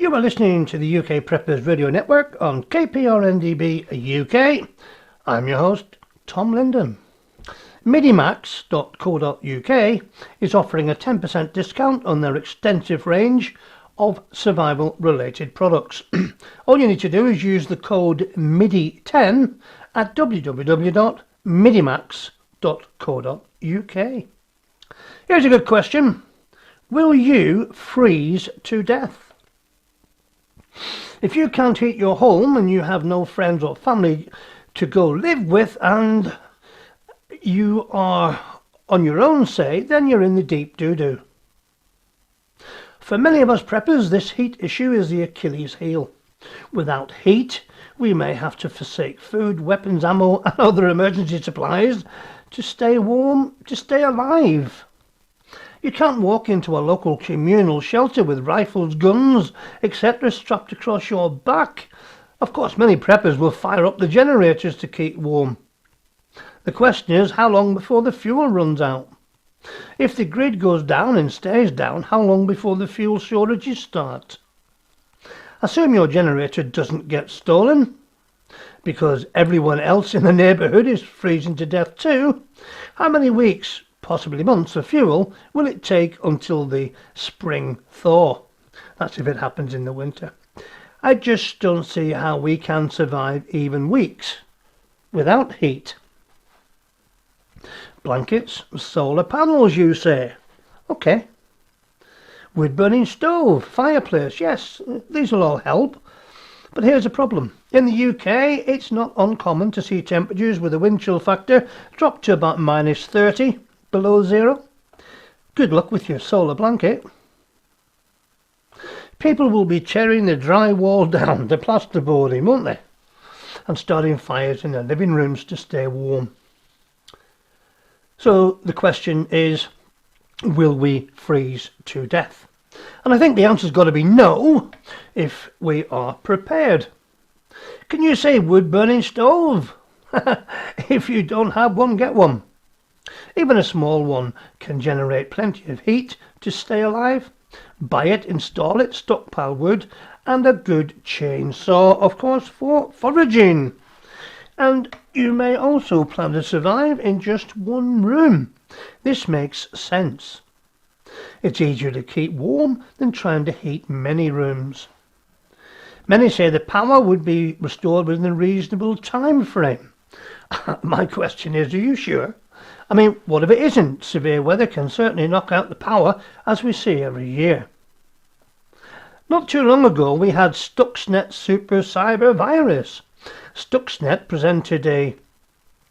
You are listening to the UK Preppers Radio Network on KPRNDB UK. I'm your host, Tom Linden. Midimax.co.uk is offering a 10% discount on their extensive range of survival-related products. All you need to do is use the code MIDI10 at www.midimax.co.uk. Here's a good question. Will you freeze to death? If you can't heat your home and you have no friends or family to go live with and you are on your own, say, then you're in the deep doo-doo. For many of us preppers, this heat issue is the Achilles heel. Without heat, we may have to forsake food, weapons, ammo and other emergency supplies to stay warm, to stay alive. You can't walk into a local communal shelter with rifles, guns, etc. strapped across your back. Of course, many preppers will fire up the generators to keep warm. The question is, how long before the fuel runs out? If the grid goes down and stays down, how long before the fuel shortages start? Assume your generator doesn't get stolen, because everyone else in the neighbourhood is freezing to death too. How many weeks, possibly months of fuel will it take until the spring thaw? That's if it happens in the winter. I just don't see how we can survive even weeks without heat. Blankets, solar panels, you say? Okay. Wood burning stove, fireplace, yes, these will all help. But here's a problem. In the UK, it's not uncommon to see temperatures with a wind chill factor drop to about -30. Below zero. Good luck with your solar blanket. People will be tearing the drywall down, the plasterboarding, won't they? And starting fires in their living rooms to stay warm. So the question is, will we freeze to death? And I think the answer's got to be no, if we are prepared. Can you say wood burning stove? If you don't have one, get one. Even a small one can generate plenty of heat to stay alive. Buy it, install it, stockpile wood, and a good chainsaw, of course, for foraging. And you may also plan to survive in just one room. This makes sense. It's easier to keep warm than trying to heat many rooms. Many say the power would be restored within a reasonable time frame. My question is, are you sure? I mean, what if it isn't? Severe weather can certainly knock out the power, as we see every year. Not too long ago, we had Stuxnet Super Cyber Virus. Stuxnet presented a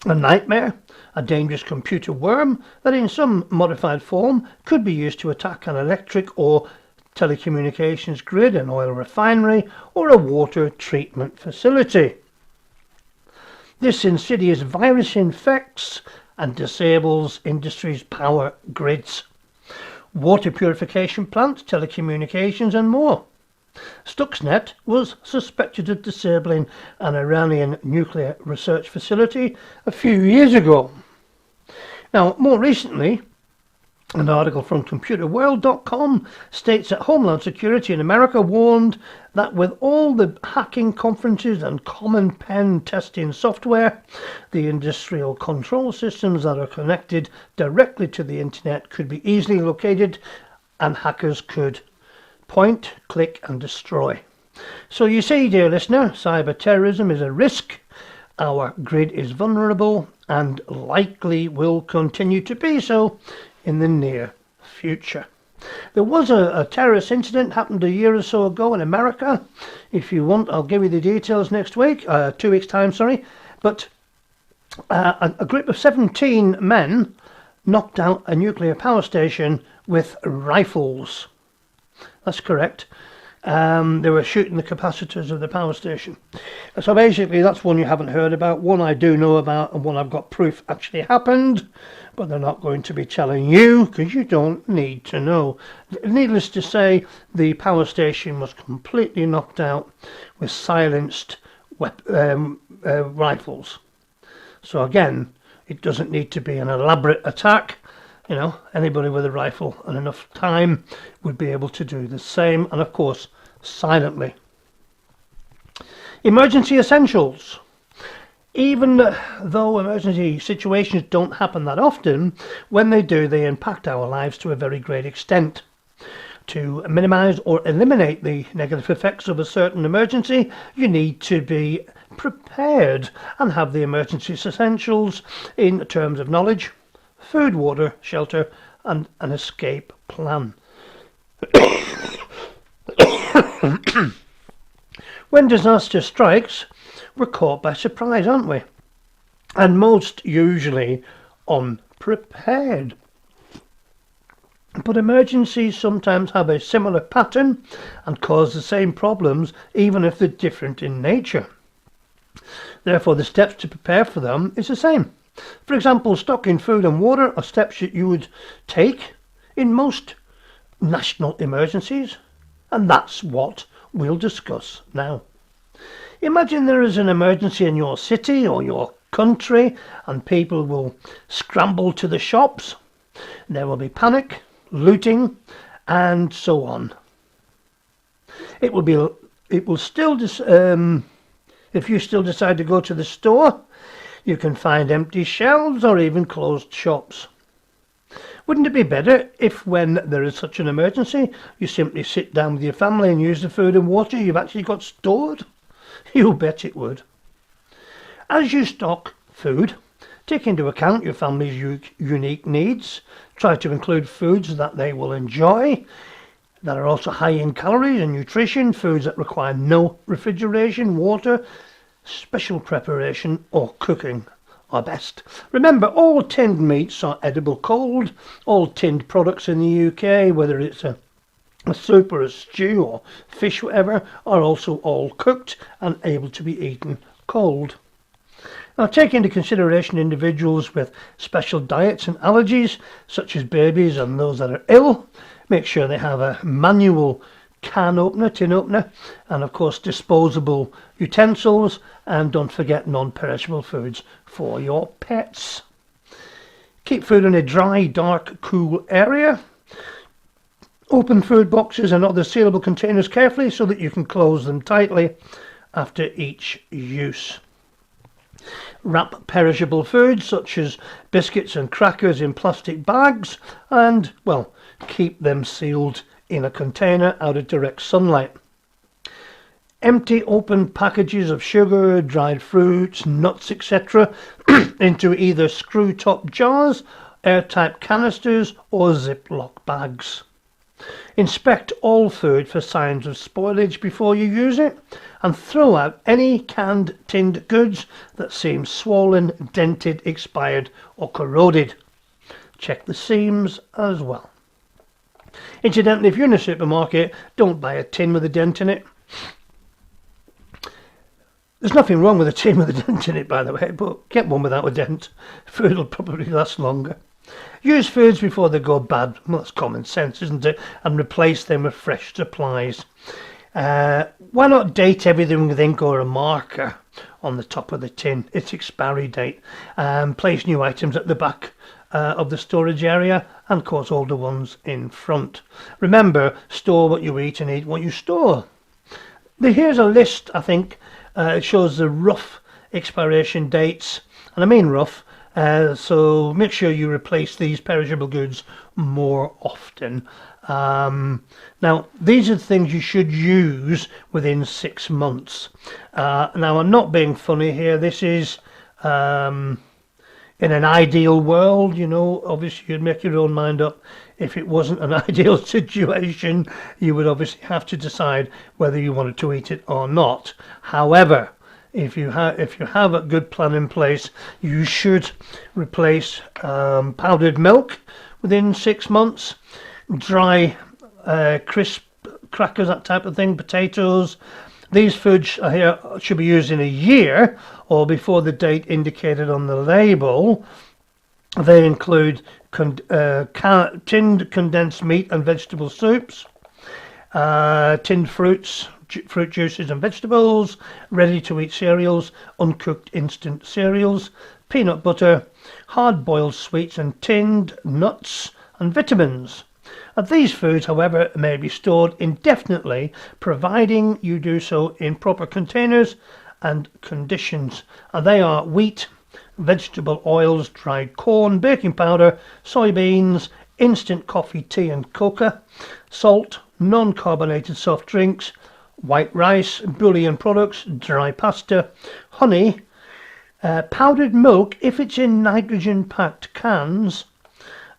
nightmare, a dangerous computer worm that in some modified form could be used to attack an electric or telecommunications grid, an oil refinery, or a water treatment facility. This insidious virus infects and disables industry's power grids, water purification plants, telecommunications and more. Stuxnet was suspected of disabling an Iranian nuclear research facility a few years ago. Now, more recently, an article from ComputerWorld.com states that Homeland Security in America warned that with all the hacking conferences and common pen testing software, the industrial control systems that are connected directly to the internet could be easily located and hackers could point, click and destroy. So you see, dear listener, cyber terrorism is a risk. Our grid is vulnerable and likely will continue to be so in the near future. There was a terrorist incident happened a year or so ago in America. If you want, I'll give you the details next week, 2 weeks time, sorry. But a group of 17 men knocked out a nuclear power station with rifles. That's correct. They were shooting the capacitors of the power station. So basically that's one you haven't heard about, one I do know about, and one I've got proof actually happened, but they're not going to be telling you because you don't need to know. Needless to say, the power station was completely knocked out with silenced rifles. So again, it doesn't need to be an elaborate attack. You know, anybody with a rifle and enough time would be able to do the same, and of course silently. Emergency essentials. Even though emergency situations don't happen that often, when they do, they impact our lives to a very great extent. To minimise or eliminate the negative effects of a certain emergency, you need to be prepared and have the emergency essentials in terms of knowledge, food, water, shelter, and an escape plan. When disaster strikes, we're caught by surprise, aren't we? And most usually unprepared. But emergencies sometimes have a similar pattern and cause the same problems, even if they're different in nature. Therefore, the steps to prepare for them is the same. For example, stocking food and water are steps that you would take in most national emergencies, and that's what we'll discuss now. Imagine there is an emergency in your city or your country, and people will scramble to the shops. There will be panic, looting, and so on. If you still decide to go to the store, you can find empty shelves or even closed shops. Wouldn't it be better if, when there is such an emergency, you simply sit down with your family and use the food and water you've actually got stored? You bet it would. As you stock food, take into account your family's unique needs. Try to include foods that they will enjoy, that are also high in calories and nutrition, foods that require no refrigeration, water, special preparation or cooking are best. Remember, all tinned meats are edible cold. All tinned products in the UK, whether it's a soup or a stew or fish, whatever, are also all cooked and able to be eaten cold. Now, take into consideration individuals with special diets and allergies, such as babies and those that are ill. Make sure they have a manual can opener, tin opener, and of course disposable utensils, and don't forget non-perishable foods for your pets. Keep food in a dry, dark, cool area. Open food boxes and other sealable containers carefully so that you can close them tightly after each use. Wrap perishable foods such as biscuits and crackers in plastic bags and, well, keep them sealed in a container out of direct sunlight. Empty open packages of sugar, dried fruits, nuts, etc. into either screw-top jars, airtight canisters or Ziploc bags. Inspect all food for signs of spoilage before you use it, and throw out any canned tinned goods that seem swollen, dented, expired or corroded. Check the seams as well. Incidentally, if you're in a supermarket, don't buy a tin with a dent in it. There's nothing wrong with a tin with a dent in it, by the way, but get one without a dent. Food will probably last longer. Use foods before they go bad. Well, that's common sense, isn't it? And replace them with fresh supplies. Why not date everything with ink or a marker on the top of the tin, its expiry date, and place new items at the back of the storage area, and of course older ones in front. Remember, store what you eat and eat what you store. Here's a list, I think. It shows the rough expiration dates, and I mean rough, so make sure you replace these perishable goods more often. Now, these are the things you should use within 6 months. Now, I'm not being funny here. This is in an ideal world, you know. Obviously, you'd make your own mind up. If it wasn't an ideal situation, you would obviously have to decide whether you wanted to eat it or not. However, if you have a good plan in place, you should replace powdered milk within 6 months, dry crisp crackers, that type of thing, potatoes. These foods here should be used in a year or before the date indicated on the label. They include tinned condensed meat and vegetable soups, tinned fruits, fruit juices and vegetables, ready-to-eat cereals, uncooked instant cereals, peanut butter, hard-boiled sweets and tinned nuts and vitamins. And these foods, however, may be stored indefinitely, providing you do so in proper containers and conditions. And they are wheat, vegetable oils, dried corn, baking powder, soybeans, instant coffee, tea and cocoa, salt, non-carbonated soft drinks, white rice, bullion products, dry pasta, honey, powdered milk if it's in nitrogen-packed cans,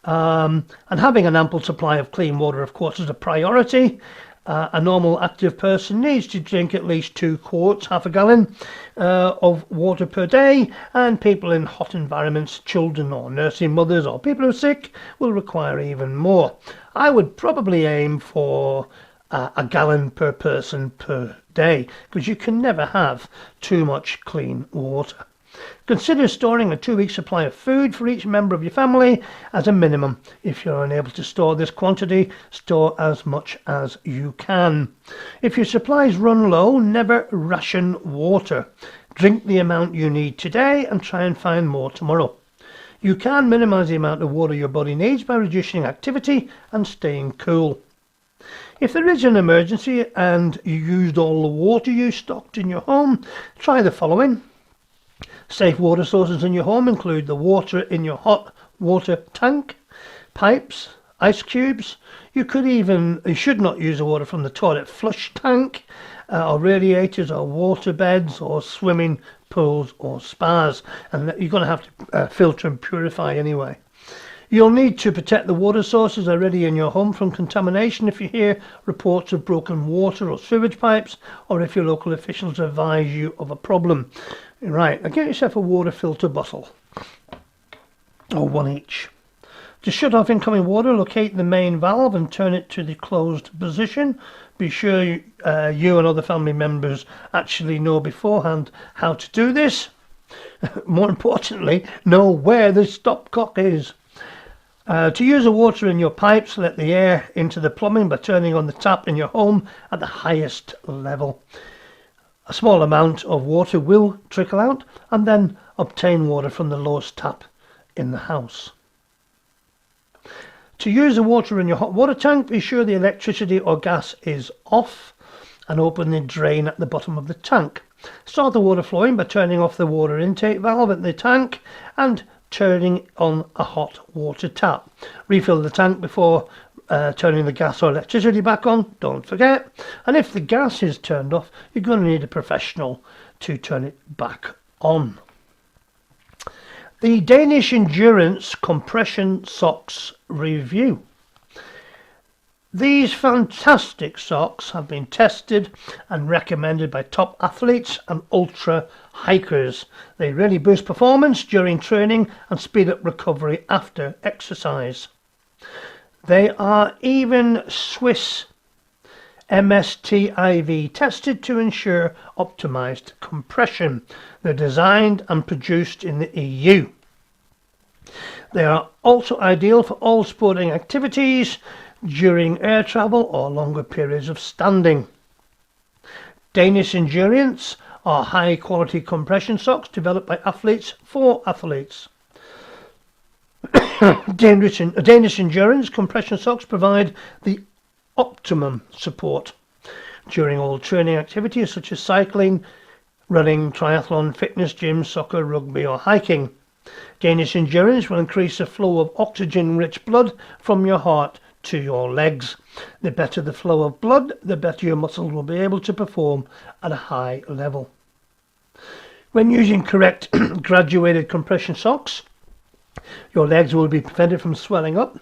and having an ample supply of clean water, of course, is a priority. A normal active person needs to drink at least 2 quarts, half a gallon, of water per day, and people in hot environments, children or nursing mothers or people who are sick will require even more. I would probably aim for a gallon per person per day, because you can never have too much clean water. Consider storing a 2-week supply of food for each member of your family as a minimum. If you're unable to store this quantity, store as much as you can. If your supplies run low, never ration water. Drink the amount you need today and try and find more tomorrow. You can minimize the amount of water your body needs by reducing activity and staying cool. If there is an emergency and you used all the water you stocked in your home, try the following. Safe water sources in your home include the water in your hot water tank, pipes, ice cubes. You should not use the water from the toilet flush tank, or radiators, or water beds, or swimming pools, or spas. And you're going to have to filter and purify anyway. You'll need to protect the water sources already in your home from contamination if you hear reports of broken water or sewage pipes, or if your local officials advise you of a problem. Right, now get yourself a water filter bottle, or 1 each. To shut off incoming water, locate the main valve and turn it to the closed position. Be sure you and other family members actually know beforehand how to do this. More importantly, know where the stopcock is. To use the water in your pipes, let the air into the plumbing by turning on the tap in your home at the highest level. A small amount of water will trickle out, and then obtain water from the lowest tap in the house. To use the water in your hot water tank, be sure the electricity or gas is off and open the drain at the bottom of the tank. Start the water flowing by turning off the water intake valve at the tank and turning on a hot water tap. Refill the tank before turning the gas or electricity back on, don't forget. And if the gas is turned off, you're going to need a professional to turn it back on. The Danish Endurance Compression Socks Review. These fantastic socks have been tested and recommended by top athletes and ultra hikers. They really boost performance during training and speed up recovery after exercise. They are even Swiss MSTIV tested to ensure optimized compression. They're designed and produced in the EU. They are also ideal for all sporting activities during air travel or longer periods of standing. Danish Endurance are high quality compression socks developed by athletes for athletes. Danish Endurance compression socks provide the optimum support during all training activities such as cycling, running, triathlon, fitness, gym, soccer, rugby or hiking. Danish Endurance will increase the flow of oxygen-rich blood from your heart to your legs. The better the flow of blood, the better your muscles will be able to perform at a high level. When using correct graduated compression socks, your legs will be prevented from swelling up.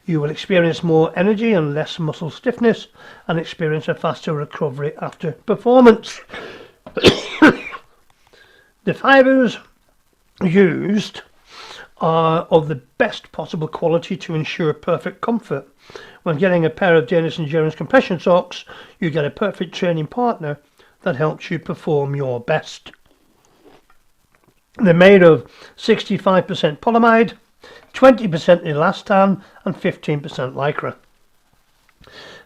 You will experience more energy and less muscle stiffness and experience a faster recovery after performance. The fibers used are of the best possible quality to ensure perfect comfort. When getting a pair of Danish Endurance compression socks, you get a perfect training partner that helps you perform your best. They're made of 65% polyamide, 20% elastan and 15% lycra.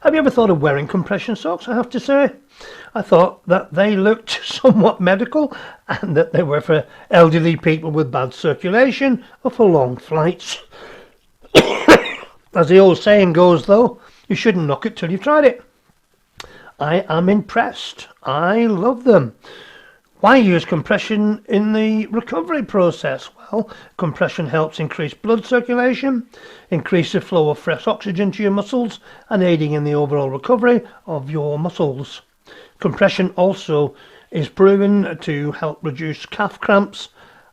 Have you ever thought of wearing compression socks? I have to say, I thought that they looked somewhat medical and that they were for elderly people with bad circulation or for long flights. As the old saying goes though, you shouldn't knock it till you've tried it. I am impressed. I love them. Why use compression in the recovery process? Well, compression helps increase blood circulation, increase the flow of fresh oxygen to your muscles, and aiding in the overall recovery of your muscles. Compression also is proven to help reduce calf cramps,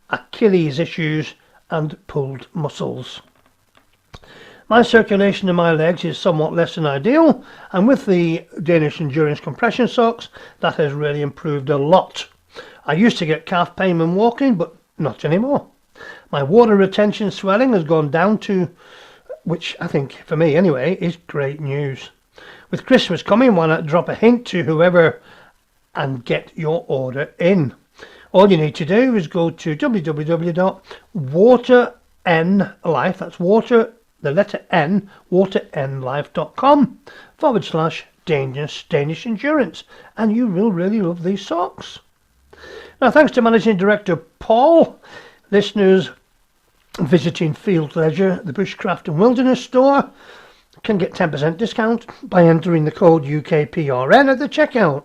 Achilles issues, and pulled muscles. My circulation in my legs is somewhat less than ideal, and with the Danish Endurance compression socks, that has really improved a lot. I used to get calf pain when walking, but not anymore. My water retention swelling has gone down to, which I think, for me anyway, is great news. With Christmas coming, why not drop a hint to whoever and get your order in? All you need to do is go to www.waternlife, that's water, the letter N, waternlife.com/Danish Endurance, and you will really love these socks. Now, thanks to Managing Director Paul, listeners visiting Field Leisure, the Bushcraft and Wilderness store, can get 10% discount by entering the code UKPRN at the checkout.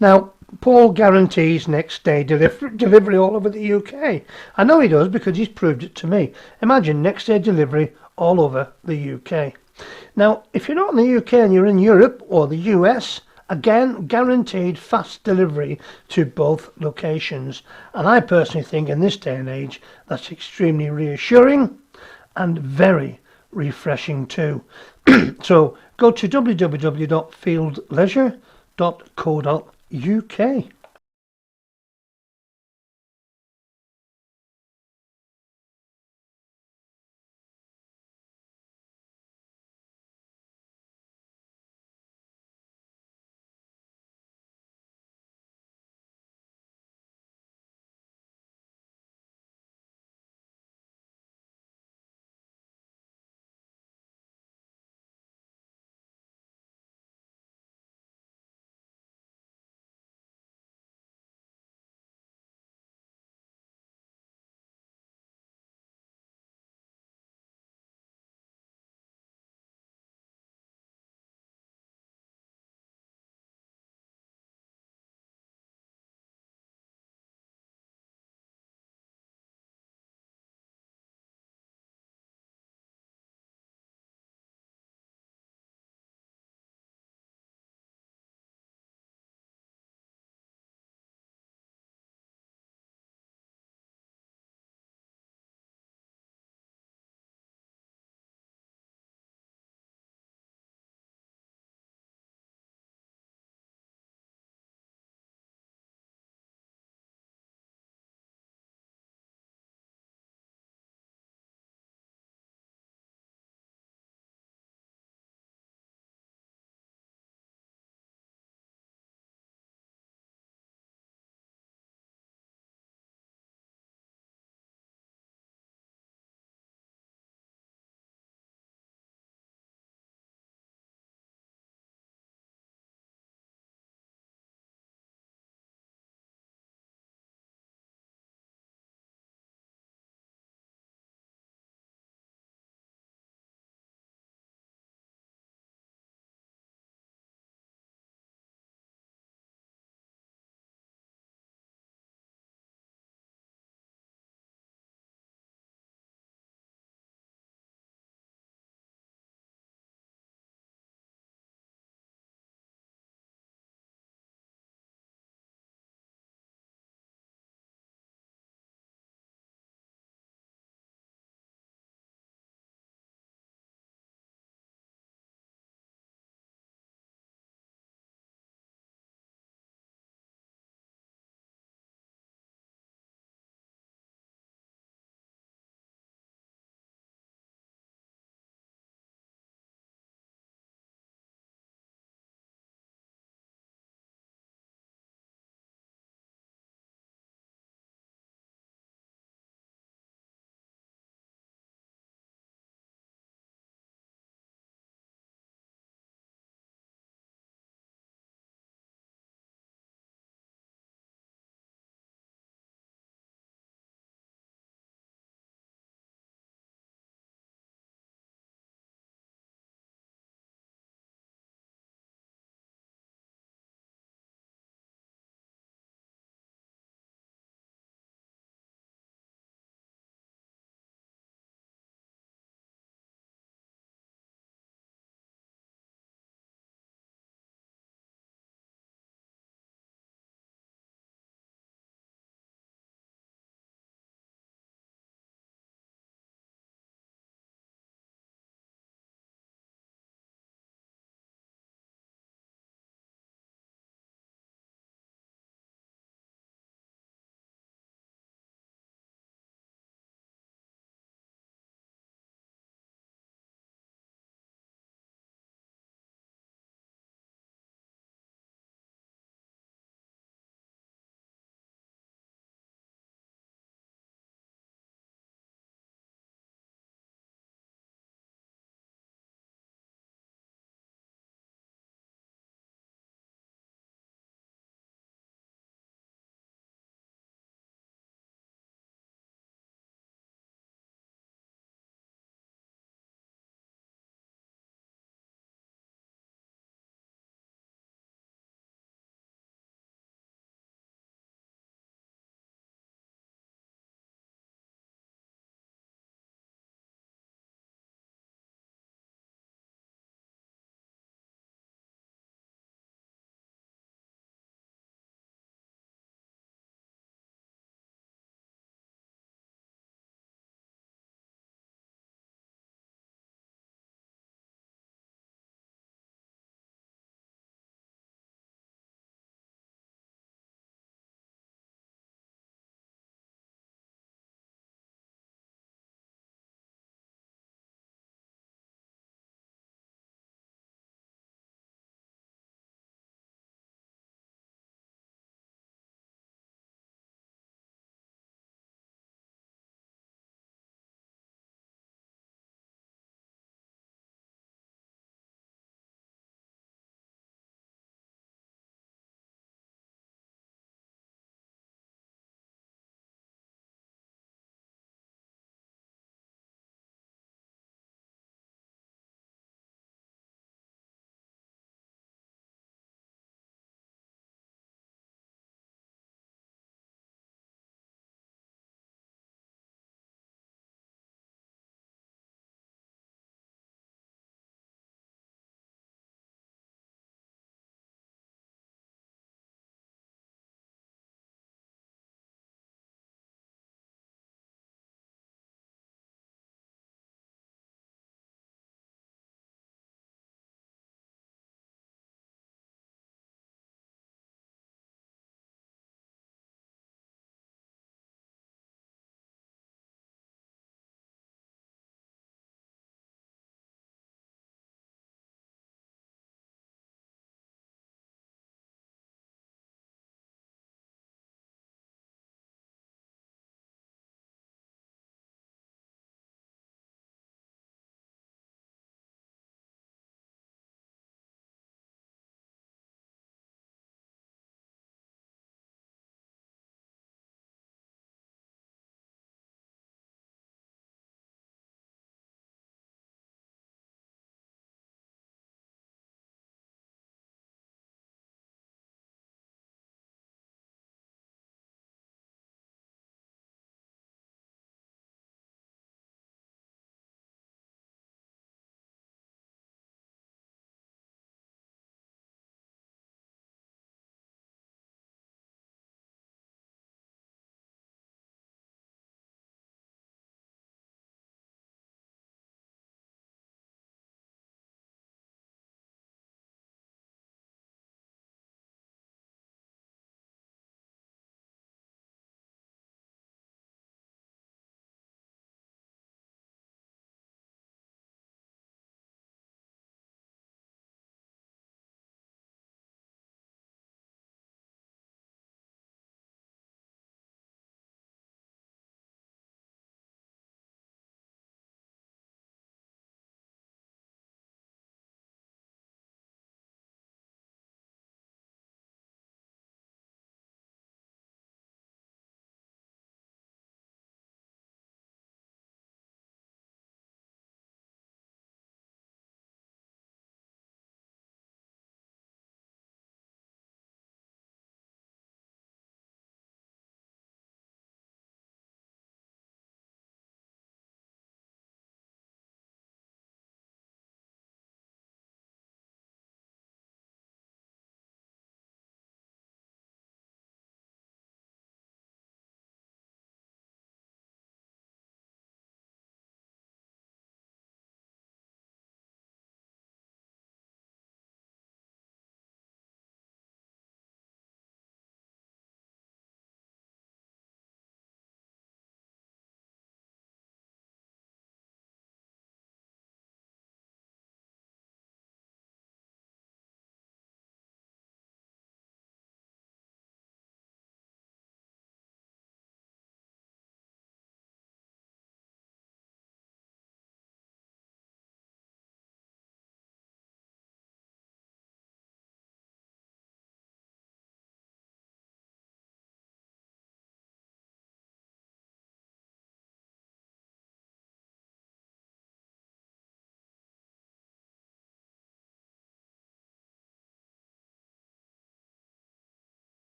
Now, Paul guarantees next day delivery all over the UK. I know he does because he's proved it to me. Imagine next day delivery all over the UK. Now, if you're not in the UK and you're in Europe or the US, again, guaranteed fast delivery to both locations. And I personally think in this day and age, that's extremely reassuring and very refreshing too. So go to www.fieldleisure.co.uk.